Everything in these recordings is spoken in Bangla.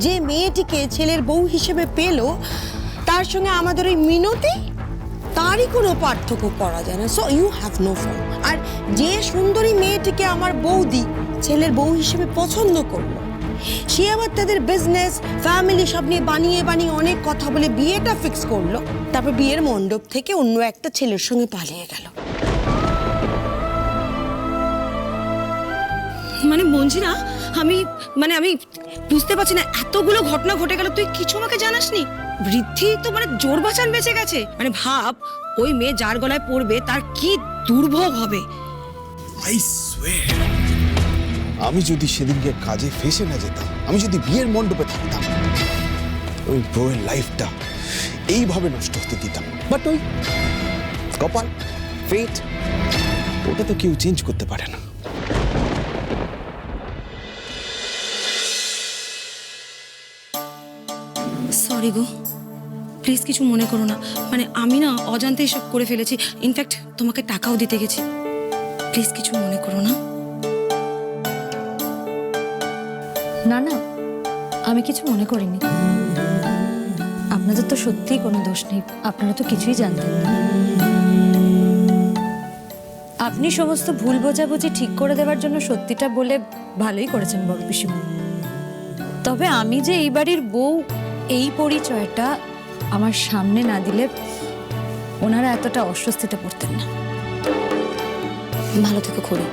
যে মেয়েটিকে ছেলের বউ হিসেবে পেলো তার সঙ্গে আমাদের ওই মিনতি, তারই কোনো পার্থক্য করা যায় না। So you have no form. আর যে সুন্দরী মেয়েটিকে আমার বৌদি ছেলের বউ হিসেবে পছন্দ করলো, সে আবার তাদের বিজনেস ফ্যামিলি সব নিয়ে বানিয়ে বানিয়ে অনেক কথা বলে বিয়েটা ফিক্স করলো, তারপর বিয়ের মণ্ডপ থেকে অন্য একটা ছেলের সঙ্গে পালিয়ে গেল। মানে মঞ্জিরা, আমি বুঝতে পারছি না, এতগুলো ঘটনা ঘটে গেল, তুই কিছু আমাকে জানাসনি? বৃদ্ধি তো মানে জোর বাঁচান বেঁচে গেছে। মানে ভাব, ওই মেয়ে যার গলায় পড়বে তার কি দুর্ভোগ হবে। আই সোয়্যার, আমি যদি সেদিনকে কাজে ফেসে না যেতাম, আমি যদি বিয়ের মণ্ডপে থাকতাম, ওই বউয়ের লাইফটা এইভাবে নষ্ট হতে দিতাম। বাট ওই কপাল, ফেট, ওটা তো কেউ চেঞ্জ করতে পারে না। সরি গো, প্লিজ কিছু মনে করো না। মানে আমি না অজান্তেই সব করে ফেলেছি। ইনফ্যাক্ট তোমাকে টাকাও দিতে গেছি। প্লিজ কিছু মনে করো না। না না, আমি কিছু মনে করিনি। আপনাদের তো সত্যিই কোনো দোষ নেই, আপনারা তো কিছুই জানতেন না। আপনি সমস্ত ভুল বোঝাবুঝি ঠিক করে দেওয়ার জন্য সত্যিটা বলে ভালোই করেছেন বড় পিসিমা। তবে আমি যে এই বাড়ির বউ, এই পরিচয়টা আমার সামনে না দিলে ওনারা এতটা অস্বস্তিতে পড়তেন না। ভালো থেকো খড়ি।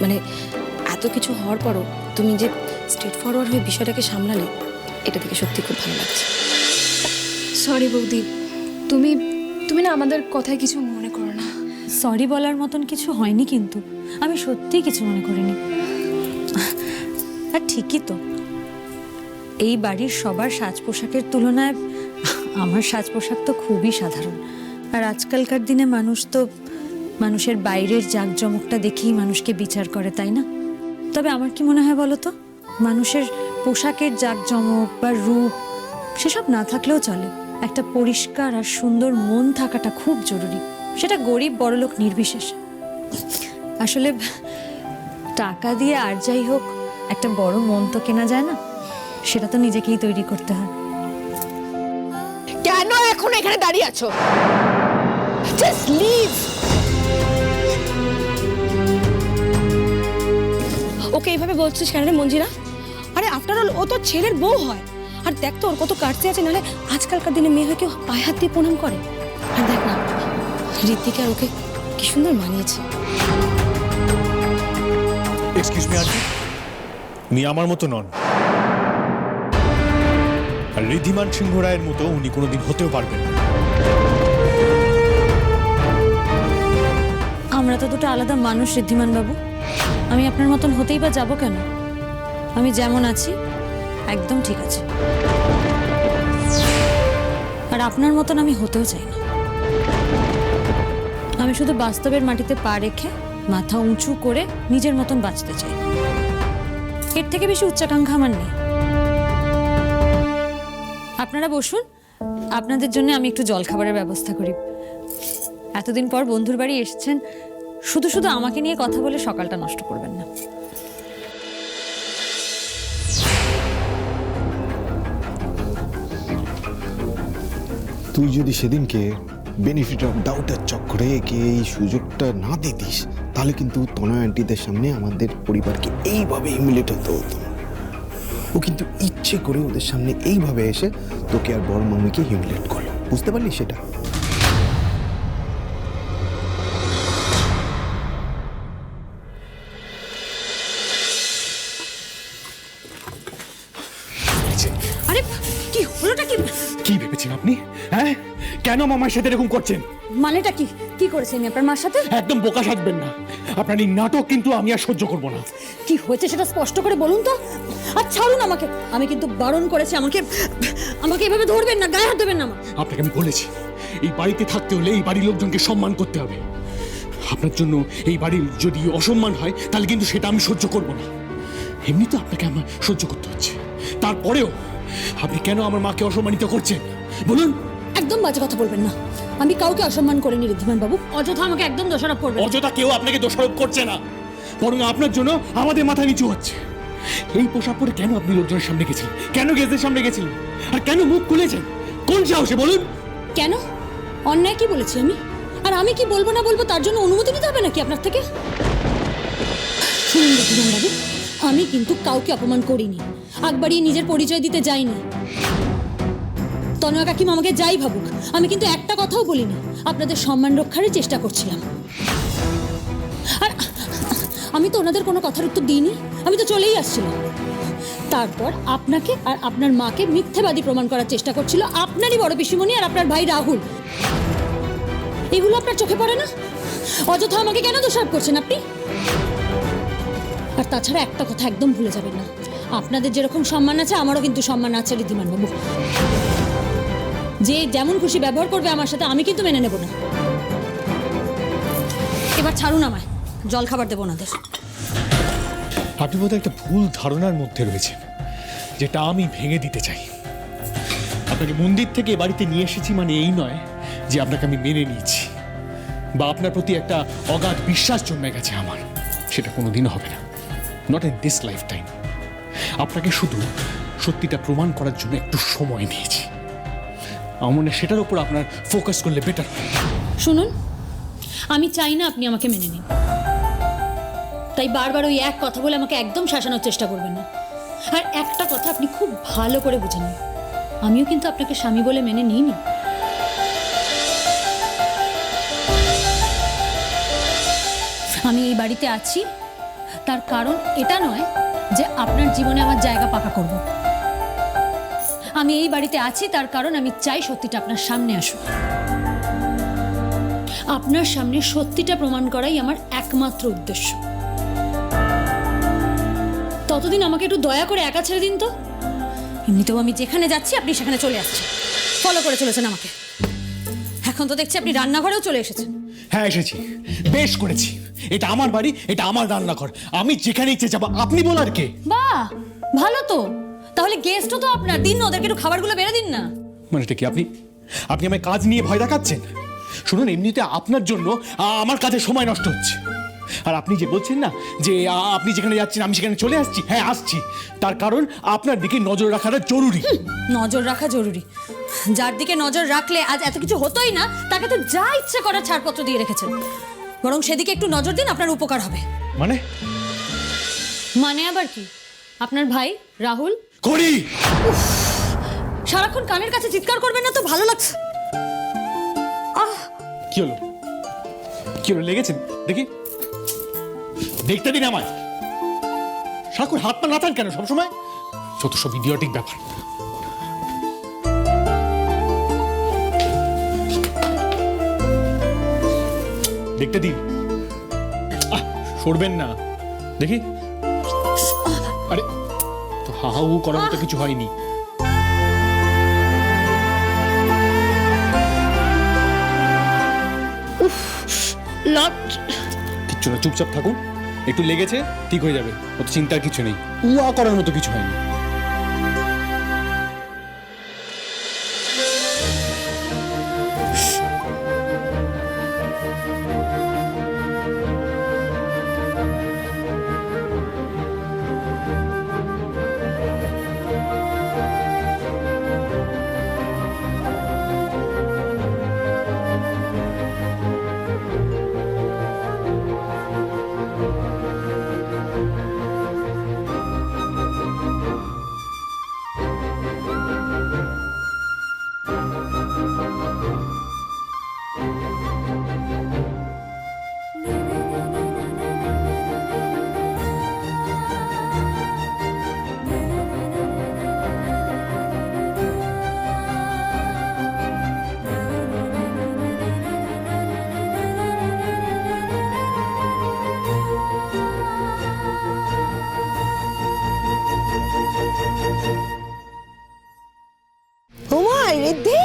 মানে এত কিছু হওয়ার পরও তুমি যে স্ট্রেট ফরওয়ার্ড হয়ে বিষয়টাকে সামলালে, এটা থেকে সত্যি খুব ভালো লাগছে। সরি বৌদি, তুমি তুমি না আমাদের কথায় কিছু মনে করো না। সরি বলার মতন কিছু হয়নি, কিন্তু আমি সত্যিই কিছু মনে করিনি। আর ঠিকই তো, এই বাড়ির সবার সাজ পোশাকের তুলনায় আমার সাজ পোশাক তো খুবই সাধারণ। আর আজকালকার দিনে মানুষ তো মানুষের বাইরের জাঁকজমকটা দেখেই মানুষকে বিচার করে, তাই না? তবে আমার কি মনে হয় বলো তো, মানুষের পোশাকের জাঁকজমক বা রূপ সেসব না থাকলেও চলে, একটা পরিষ্কার আর সুন্দর মন থাকাটা খুব জরুরি, সেটা গরিব বড়লোক নির্বিশেষে। আসলে টাকা দিয়ে আর যাই হোক একটা বড় মন তো কেনা যায় না, সেটা তো নিজেকেই তৈরি করতে হয়। কেন এখন এখানে দাঁড়িয়ে আছো? Just leave. ওকে এইভাবে বলছিস কেন রে মঞ্জিরা? আরে আফটার অল ও তো ছেলের বউ হয়। আর দেখ তো ওর কত কাটতে আছে, নাহলে আজকালকার দিনে মেয়ে হয়ে কেউ পায়ে হাত দিয়ে প্রণাম করে। আর দেখ না, ঋত্বিকা আর ওকে কি সুন্দর মানিয়েছে। এক্সকিউজ মি আন্টি, উনি আমার মতো নন, আর ঋদ্ধিমান সিংহ রায়ের মতো উনি কোনোদিন হতেও পারবেন না। আমরা তো দুটো আলাদা মানুষ ঋদ্ধিমান বাবু, আমি আপনার মতন হতেই বা যাবো কেন? আমি যেমন আছি একদম ঠিক আছে, আর আপনার মতন আমি হতেও চাই না। আমি শুধু বাস্তবের মাটিতে পা রেখে মাথা উঁচু করে নিজের মতন বাঁচতে চাই, এর থেকে বেশি উচ্চাকাঙ্ক্ষা আমার নেই। আপনারা বসুন, আপনাদের জন্য আমি একটু জলখাবারের ব্যবস্থা করি। এতদিন পর বন্ধুর বাড়ি এসেছেন, শুধু শুধু আমাকে নিয়ে কথা বলে সকালটা নষ্ট করবেন না। তুই যদি সেদিনকে বেনিফিট অফ ডাউটের চক্রে একে এই সুযোগটা না দিতিস, তাহলে কিন্তু তনয় আন্টিদের সামনে আমাদের পরিবারকে এইভাবে হিমিলেট হতে হতো। ও কিন্তু ইচ্ছে করে ওদের সামনে এইভাবে এসে তোকে আর বড় মামিকে হিমিলেট করলো, বুঝতে পারলি সেটা? আরে কি হলোটা কি? কি ভেবেছেন আপনি? হ্যাঁ, কেন মামার সাথে এরকম করছেন? মানেটা কি? কি করেছেন আপনার মার সাথে? একদম বোকা সাজবেন না, আপনার এই নাটক কিন্তু আমি আর সহ্য করব না। কি হয়েছে সেটা স্পষ্ট করে বলুন তো। আর ছাড়ুন আমাকে, আমি কিন্তু বারণ করেছি, আমাকে আমাকে এভাবে ধরবেন না, গায়ে হাত দেবেন না। আপনাকে আমি বলেছি, এই বাড়িতে থাকতে হলে এই বাড়ির লোকজনকে সম্মান করতে হবে। আপনার জন্য এই বাড়ির যদি অসম্মান হয় তাহলে কিন্তু সেটা আমি সহ্য করব না। এমনি তো আপনাকে আমার সহ্য করতে হচ্ছে, তারপরেও আপনি কেন আমার মাকে অসম্মানিত করছেন বলুন? একদম বাজে কথা বলবেন না, আমি কাউকে অসম্মান করিনি ঋদ্ধিমান বাবু, অযথা আমাকে একদম দোষারোপ করবেন। অযথা কেউ আপনাকে দোষারোপ করছে না, বরং আপনার জন্য আমাদের মাথা নিচু হচ্ছে। এই পোশাক পরে কেন আপনি লোকজনের সামনে গেছিলেন? কেন গেস্টদের সামনে গেছিলেন? আর কেন মুখ খুলেছেন? কোন সাহসে বলুন? কেন? অন্যায় কি বলেছি আমি? আর আমি কি বলবো না বলবো তার জন্য অনুমতি নিতে হবে নাকি আপনার থেকে? শুনুন রঘুরাম বাবু, আমি কিন্তু কাউকে অপমান করিনি, আগ বাড়িয়ে নিজের পরিচয় দিতে যাইনি। তনয়া কাকিমা আমাকে যাই ভাবুক, আমি কিন্তু একটা কথাও বলিনি, আপনাদের সম্মান রক্ষারই চেষ্টা করছিলাম। আর আমি তো ওনাদের কোনো কথার উত্তর দিইনি, আমি তো চলেই আসছিলাম। তারপর আপনাকে আর আপনার মাকে মিথ্যাবাদী প্রমাণ করার চেষ্টা করছিল আপনারই বড় পিসিমণি আর আপনার ভাই রাহুল। এগুলো আপনার চোখে পড়ে না? অযথা আমাকে কেন দোষারোপ করছেন আপনি? আর তাছাড়া একটা কথা একদম ভুলে যাবেন না, আপনাদের যেরকম সম্মান আছে আমারও কিন্তু সম্মান আছে ঋদ্ধিমান বাবু। যে যেমন খুশি ব্যবহার করবে আমার সাথে আমি কিন্তু মেনে নেব না। এবার ছাড়ুন আমায়, জল খাবার দেবো ওনাদের। আপনি বোধহয় একটা ভুল ধারণার মধ্যে রয়েছেন, যেটা আমি ভেঙে দিতে চাই। আপনাকে মন্দির থেকে এ বাড়িতে নিয়ে এসেছি মানে এই নয় যে আপনাকে আমি মেনে নিয়েছি বা আপনার প্রতি একটা অগাধ বিশ্বাস জন্মে গেছে আমার। সেটা কোনোদিনও হবে না, not in this life time. আপনাকে শুধু সত্যিটা প্রমাণ করার জন্য একটু সময় নিয়েছি। আমার মনে হয় সেটার উপর আপনার ফোকাস করলে বেটার। শুনুন, আমি চাই না আপনি আমাকে মেনে নিন, তাই বারবার ওই এক কথা বলে আমাকে একদম শাসানোর চেষ্টা করবেন না। আর একটা কথা আপনি খুব ভালো করে বুঝে নিন, আমিও কিন্তু আপনাকে স্বামী বলে মেনে নিইনি। আমি এই বাড়িতে আছি তার কারণ এটা নয় যে আপনার জীবনে আমার জায়গা পাকা করব। আমি এই বাড়িতে আছি তার কারণ আমি চাই সত্যিটা আপনার সামনে আসুক। আপনার সামনে সত্যিটা প্রমাণ করাই আমার একমাত্র উদ্দেশ্য। ততদিন আমাকে একটু দয়া করে একা ছেড়ে দিন তো। এমনিতেও আমি যেখানে যাচ্ছি আপনি সেখানে চলে আসছেন, ফলো করে চলেছেন আমাকে। এখন তো দেখছি আপনি রান্নাঘরেও চলে এসেছেন। হ্যাঁ এসেছি, বেশ করেছি। এটা আমার বাড়ি, এটা আমার রান্নাঘর, আমি যেখানে ইচ্ছে যাবো। আপনি বলার কে? বাহ, ভালো তো। তাহলে গেস্টও তো আপনার, দিন না ওদেরকে একটু খাবারগুলো বেড়ে দিন না। মানে এটা কি? আপনি আমায় কাজ নিয়ে ভয় দেখাচ্ছেন? শুনুন, এমনিতে আপনার জন্য আমার কাজে সময় নষ্ট হচ্ছে। আর আপনি যে বলছেন না যে আপনি যেখানে যাচ্ছেন আমি সেখানে চলে আসছি, হ্যাঁ আসছি, তার কারণ আপনার দিকে নজর রাখাটা জরুরি। নজর রাখা জরুরি? যার দিকে নজর রাখলে আজ এত কিছু হতোই না, তাকে তো যা ইচ্ছে করার ছাড়পত্র দিয়ে রেখেছেন। বরং সেদিকে একটু নজর দিন, আপনার উপকার হবে। মানে আবার কি? আপনার ভাই রাহুল করি। সারাক্ষণ কানের কাছে চিৎকার করবেন না তো, ভালো লাগছে। কি হলো? কি হলো? লেগেছেন? দেখি, দেখতে দিন আমায়। সারাক্ষণ হাত পা নাচান কেন সবসময়? যত সব ইডিয়টিক ব্যাপার। দেখতে দিন। সরবেন না, দেখি। আরে তো হা হা করার মতো কিছু হয়নি। কিচ্ছু না, চুপচাপ থাকুন। একটু লেগেছে, ঠিক হয়ে যাবে, অত চিন্তার কিছু নেই। উয়া করার মতো কিছু হয়নি। ঋদ্ধি,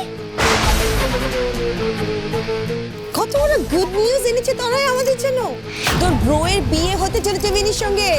কত বড় গুড নিউজ এনেছে তনয় আমাদের জন্য। তোর ব্রোয়ের বিয়ে হতে চলেছে মিনির সঙ্গে।